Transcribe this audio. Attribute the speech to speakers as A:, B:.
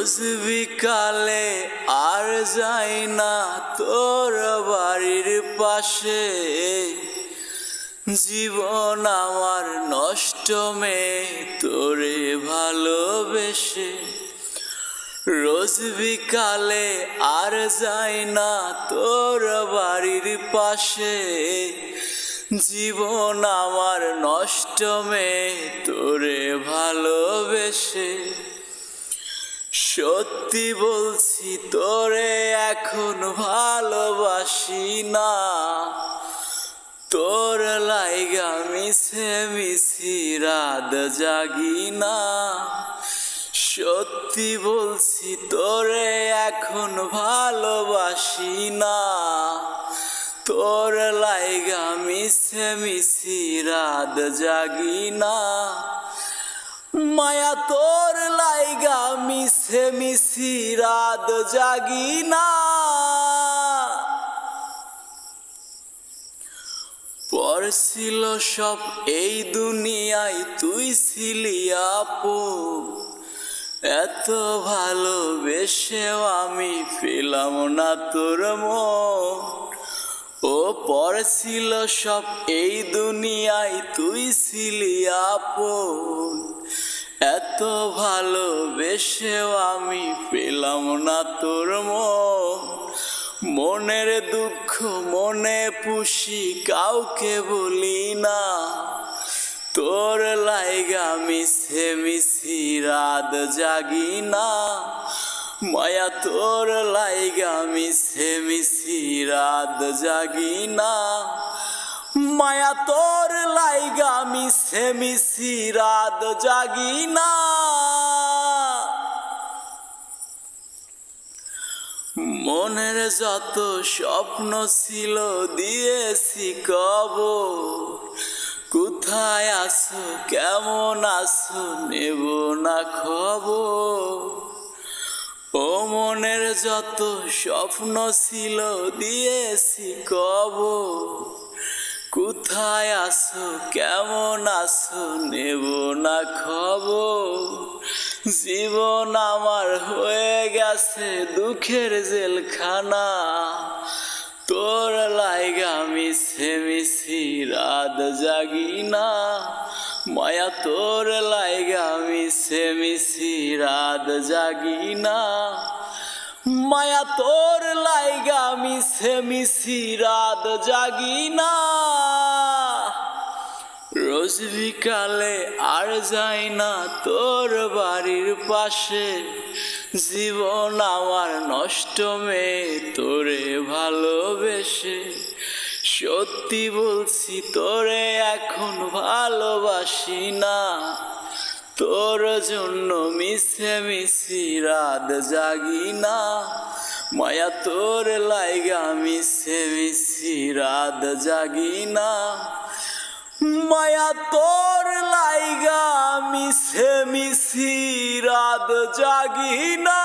A: রোজ বিকালে আর যাই না তোর বাড়ির পাশে, জীবন আমার নষ্ট মেয়ে তোরে ভালোবেসে। রোজ বিকালে আর যাই না তোর বাড়ির পাশে, জীবন আমার নষ্ট মেয়ে তোরে ভালোবেসে। সত্যি বলছি তোরে এখন ভালোবাসি না, তোর লাইগা মিছে মিছি রাত জাগি না। সত্যি বলছি তোরে এখন ভালোবাসি না, তোর লাইগা মিছে মিছি রাত জাগি না। মায়া তোর লাইগা মিছে মিছি রাত জাগি না। পড়ছিল সব এই দুনিয়ায় তুই ছিলি আপন, এত ভালোবেসেও আমি পেলাম না তোর মন। ও পড়ছিল সব এই দুনিয়ায় তুই ছিলি আপন, এত ভালোবেসেও আমি পেলাম না তোর মন। মনের দুঃখ মনে পুষি কাউকে বলি না, তোর লাইগা মিছে মিছি রাত জাগি না। মায়া তোর লাইগা মিছে মিছি রাত জাগি না। মায়া তোর লাইগা মিছে মিছি রাত জাগি না। মনের যত স্বপ্ন ছিল দিয়েছি কবর, কোথায় আছো কেমন আছো নেব না খবর। ও মনের যত স্বপ্ন ছিল দিয়েছি কবর, কোথায় আছো কেমন আছো নেব না খবর। জীবন আমার হয়ে গেছে দুঃখের জেলখানা, তোর লাইগা মিছে মিছি রাত জাগি না। মায়া তোর লাইগা মিছে মিছি রাত জাগি না। মায়া তোর লাইগা মিছে মিছি রাত জাগি না। রোজ বিকালে আর যাই না তোর বাড়ির পাশে, জীবন আমার নষ্ট মেয়ে তোরে ভালোবেসে। সত্যি বলছি তোরে এখন ভালোবাসি না, তোর জন্য মিছে মিছি রাত জাগি না। মায়া তোর লাইগা মিছে মিছি রাত জাগি না। মায়া তোর লাইগা মিছে মিছি রাত জাগি না।